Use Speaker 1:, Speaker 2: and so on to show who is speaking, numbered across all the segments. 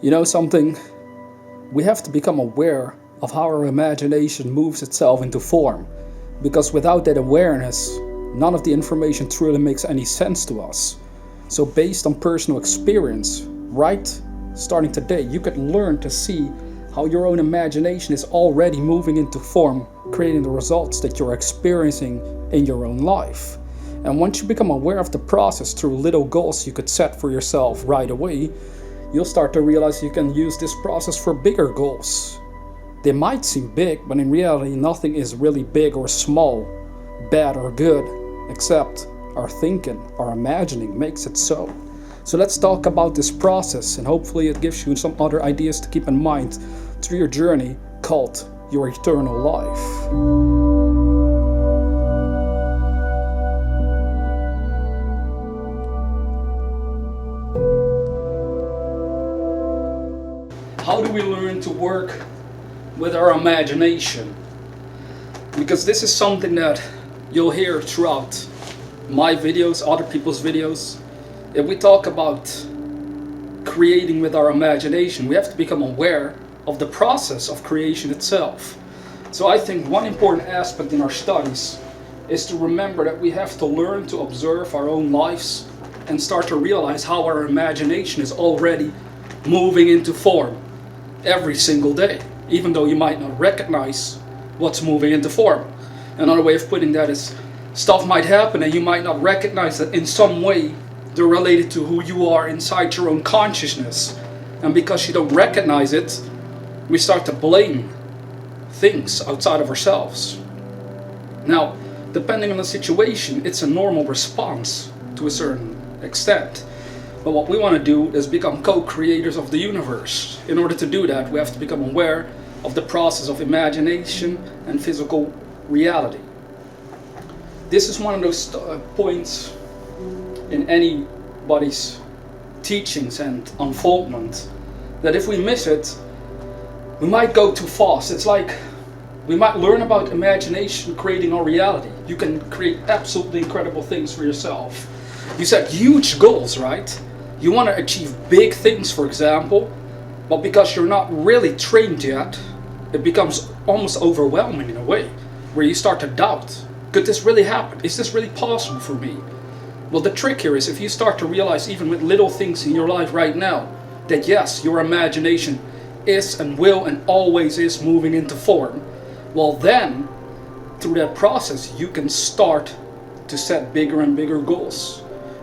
Speaker 1: You know something? We have to become aware of how our imagination moves itself into form, because without that awareness, none of the information truly makes any sense to us. So based on personal experience, right starting today, you could learn to see how your own imagination is already moving into form, creating the results that you're experiencing in your own life. And once you become aware of the process through little goals you could set for yourself right away, you'll start to realize you can use this process for bigger goals. They might seem big, but in reality nothing is really big or small, bad or good, except our thinking, our imagining makes it so. So let's talk about this process, and hopefully it gives you some other ideas to keep in mind through your journey called your eternal life. How do we learn to work with our imagination? Because this is something that you'll hear throughout my videos, other people's videos. If we talk about creating with our imagination, we have to become aware of the process of creation itself. So I think one important aspect in our studies is to remember that we have to learn to observe our own lives and start to realize how our imagination is already moving into form every single day, even though you might not recognize what's moving into form. Another way of putting that is stuff might happen and you might not recognize that in some way they're related to who you are inside your own consciousness. And because you don't recognize it, we start to blame things outside of ourselves. Now, depending on the situation, it's a normal response to a certain extent. But what we want to do is become co-creators of the universe. In order to do that, we have to become aware of the process of imagination and physical reality. This is one of those points in anybody's teachings and unfoldment that if we miss it, we might go too fast. It's like we might learn about imagination creating our reality. You can create absolutely incredible things for yourself. You set huge goals, right? You want to achieve big things, for example, but because you're not really trained yet, it becomes almost overwhelming in a way, where you start to doubt, could this really happen? Is this really possible for me? Well, the trick here is if you start to realize, even with little things in your life right now, that yes, your imagination is and will and always is moving into form, well then, through that process, you can start to set bigger and bigger goals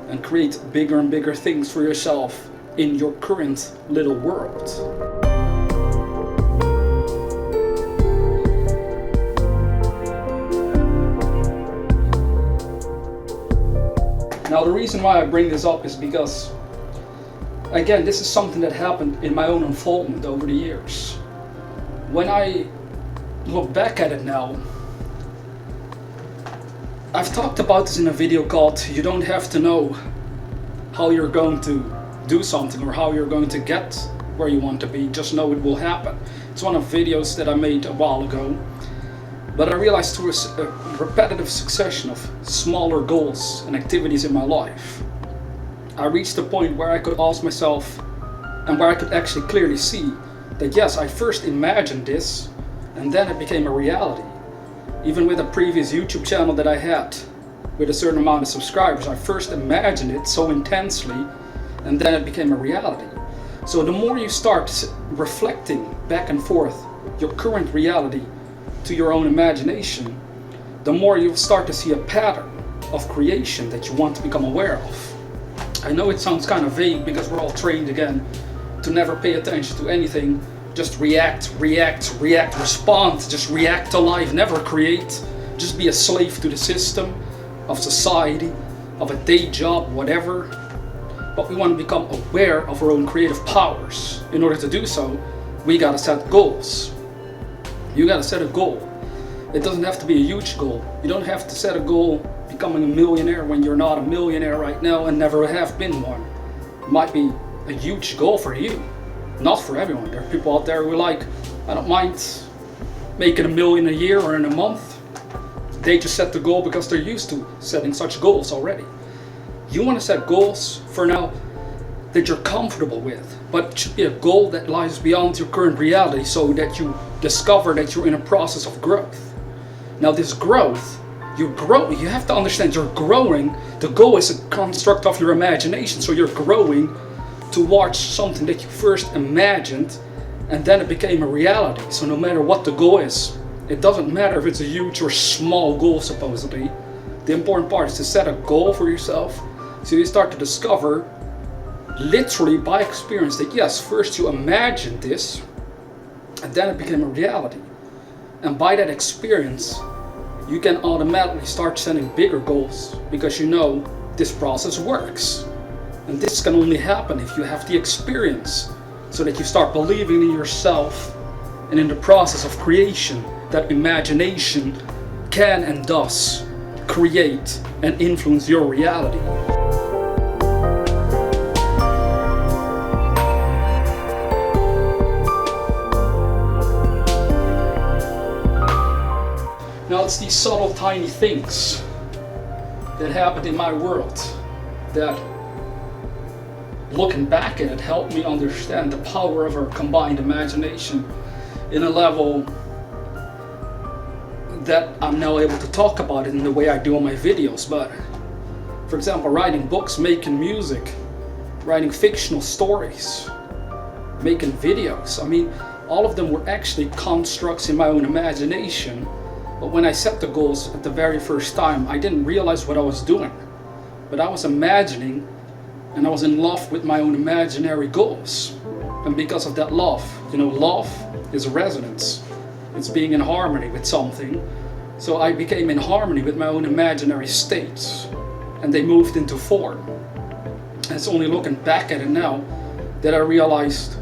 Speaker 1: and create bigger and bigger things for yourself in your current little world. Now the reason why I bring this up is because, again, this is something that happened in my own unfoldment over the years. When I look back at it now, I've talked about this in a video called "You Don't Have to Know How You're Going to Do Something or How You're Going to Get Where You Want to Be, Just Know It Will Happen." It's one of videos that I made a while ago. But I realized through a repetitive succession of smaller goals and activities in my life, I reached a point where I could ask myself, and where I could actually clearly see that yes, I first imagined this and then it became a reality. Even with a previous YouTube channel that I had with a certain amount of subscribers, I first imagined it so intensely and then it became a reality. So the more you start reflecting back and forth your current reality to your own imagination, the more you'll start to see a pattern of creation that you want to become aware of. I know it sounds kind of vague because we're all trained again to never pay attention to anything, just react, respond, just react to life, never create, just be a slave to the system of society, of a day job, whatever. But we want to become aware of our own creative powers. In order to do so, we gotta set goals. You gotta set a goal. It doesn't have to be a huge goal. You don't have to set a goal becoming a millionaire when you're not a millionaire right now and never have been one. It might be a huge goal for you, not for everyone. There are people out there who are like, I don't mind making $1 million a year or in a month. They just set the goal because they're used to setting such goals already. You want to set goals for now that you're comfortable with, but it should be a goal that lies beyond your current reality so that you discover that you're in a process of growth. Now this growth, you have to understand you're growing. The goal is a construct of your imagination, so you're growing towards something that you first imagined and then it became a reality. So no matter what the goal is, it doesn't matter if it's a huge or small goal supposedly. The important part is to set a goal for yourself so you start to discover literally by experience that yes, first you imagined this and then it became a reality. And by that experience, you can automatically start setting bigger goals because you know this process works. And this can only happen if you have the experience so that you start believing in yourself and in the process of creation that imagination can and does create and influence your reality. Now it's these subtle tiny things that happened in my world that, looking back at it, helped me understand the power of our combined imagination in a level that I'm now able to talk about it in the way I do on my videos. But for example, writing books, making music, writing fictional stories, making videos, I mean, all of them were actually constructs in my own imagination. But when I set the goals at the very first time, I didn't realize what I was doing. But I was imagining, and I was in love with my own imaginary goals. And because of that love, love is resonance. It's being in harmony with something. So I became in harmony with my own imaginary states. And they moved into form. And it's only looking back at it now that I realized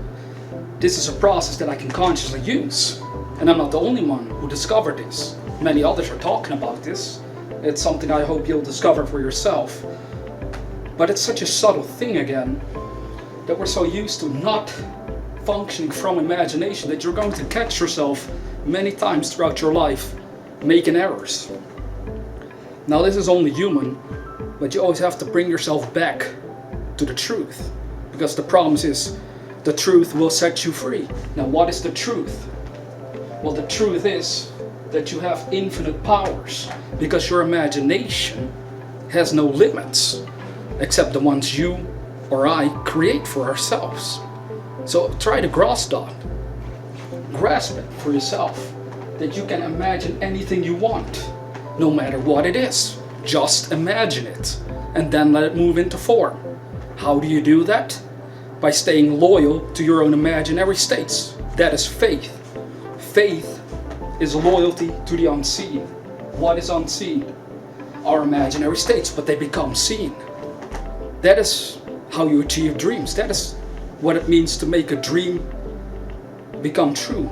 Speaker 1: this is a process that I can consciously use. And I'm not the only one who discovered this. Many others are talking about this. It's something I hope you'll discover for yourself. But it's such a subtle thing again, that we're so used to not functioning from imagination that you're going to catch yourself many times throughout your life making errors. Now this is only human, but you always have to bring yourself back to the truth. Because the promise is the truth will set you free. Now what is the truth? Well, the truth is that you have infinite powers because your imagination has no limits except the ones you or I create for ourselves. So try to grasp that. Grasp it for yourself, that you can imagine anything you want, no matter what it is. Just imagine it and then let it move into form. How do you do that? By staying loyal to your own imaginary states. That is faith. Faith is loyalty to the unseen. What is unseen? Our imaginary states, but they become seen. That is how you achieve dreams. That is what it means to make a dream become true.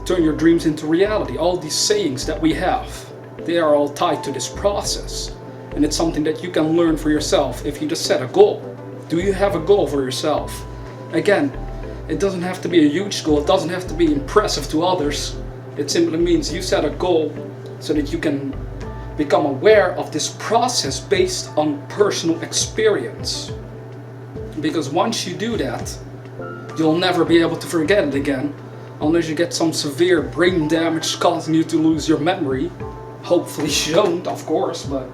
Speaker 1: Turn your dreams into reality. All these sayings that we have, they are all tied to this process. And it's something that you can learn for yourself if you just set a goal. Do you have a goal for yourself? Again, it doesn't have to be a huge goal. It doesn't have to be impressive to others. It simply means you set a goal so that you can become aware of this process based on personal experience. Because once you do that, you'll never be able to forget it again, unless you get some severe brain damage causing you to lose your memory. Hopefully you don't, of course, but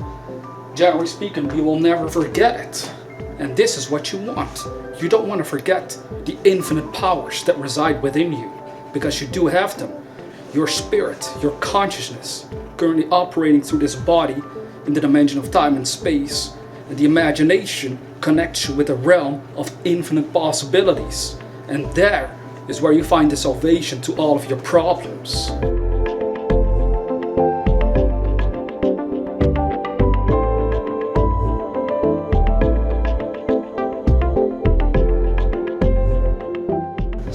Speaker 1: generally speaking, you will never forget it. And this is what you want. You don't want to forget the infinite powers that reside within you, because you do have them. Your spirit, your consciousness, currently operating through this body in the dimension of time and space, and the imagination connects you with a realm of infinite possibilities. And there is where you find the salvation to all of your problems.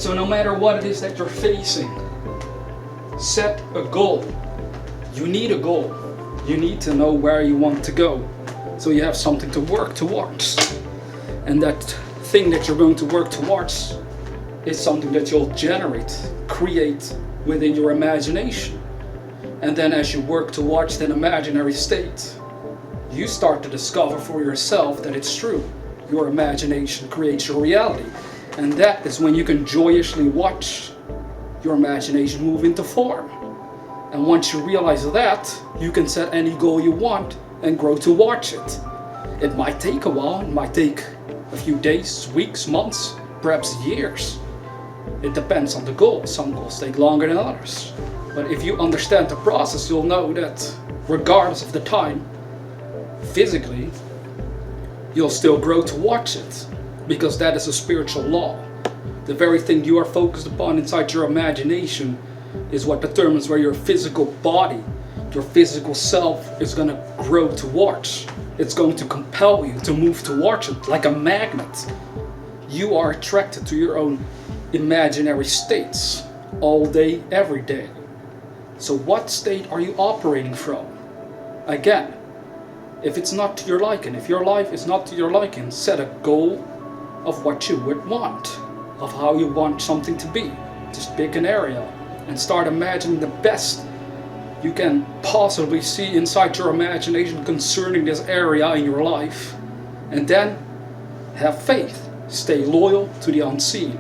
Speaker 1: So no matter what it is that you're facing, set a goal. You need a goal. You need to know where you want to go, so you have something to work towards. And that thing that you're going to work towards is something that you'll generate, create within your imagination. And then as you work towards that imaginary state, you start to discover for yourself that it's true. your imagination creates your reality. And that is when you can joyously watch your imagination move into form. And once you realize that, you can set any goal you want and grow towards it. It might take a while, it might take a few days, weeks, months, perhaps years. It depends on the goal. Some goals take longer than others. But if you understand the process, you'll know that regardless of the time, physically, you'll still grow towards it. Because that is a spiritual law. The very thing you are focused upon inside your imagination is what determines where your physical body, your physical self is going to grow towards. It's going to compel you to move towards it like a magnet. You are attracted to your own imaginary states all day, every day. So what state are you operating from? Again, if it's not to your liking, if your life is not to your liking, set a goal of what you would want, of how you want something to be. Just pick an area and start imagining the best you can possibly see inside your imagination concerning this area in your life. And then have faith. Stay loyal to the unseen.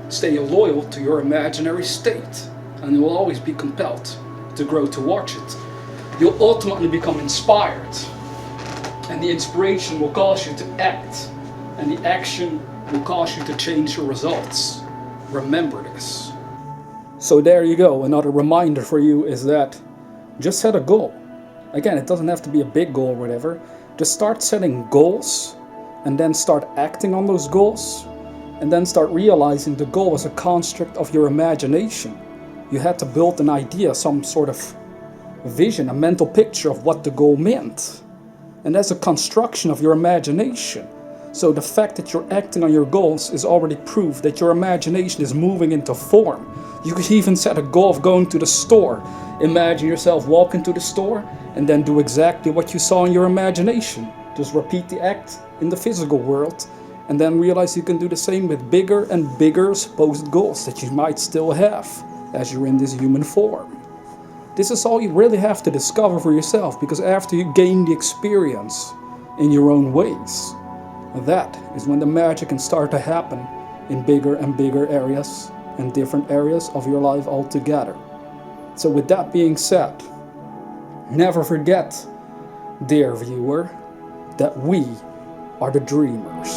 Speaker 1: Stay loyal to your imaginary state. And you will always be compelled to grow towards it. You'll ultimately become inspired. And the inspiration will cause you to act. And the action will cause you to change your results. Remember this. So there you go. Another reminder for you is that just set a goal. Again, it doesn't have to be a big goal or whatever. Just start setting goals and then start acting on those goals. And then start realizing the goal is a construct of your imagination. You had to build an idea, some sort of vision, a mental picture of what the goal meant. And that's a construction of your imagination. So the fact that you're acting on your goals is already proof that your imagination is moving into form. You could even set a goal of going to the store. Imagine yourself walking to the store and then do exactly what you saw in your imagination. Just repeat the act in the physical world and then realize you can do the same with bigger and bigger supposed goals that you might still have as you're in this human form. This is all you really have to discover for yourself, because after you gain the experience in your own ways, that is when the magic can start to happen in bigger and bigger areas and different areas of your life altogether. So with that being said, never forget, dear viewer, that we are the dreamers.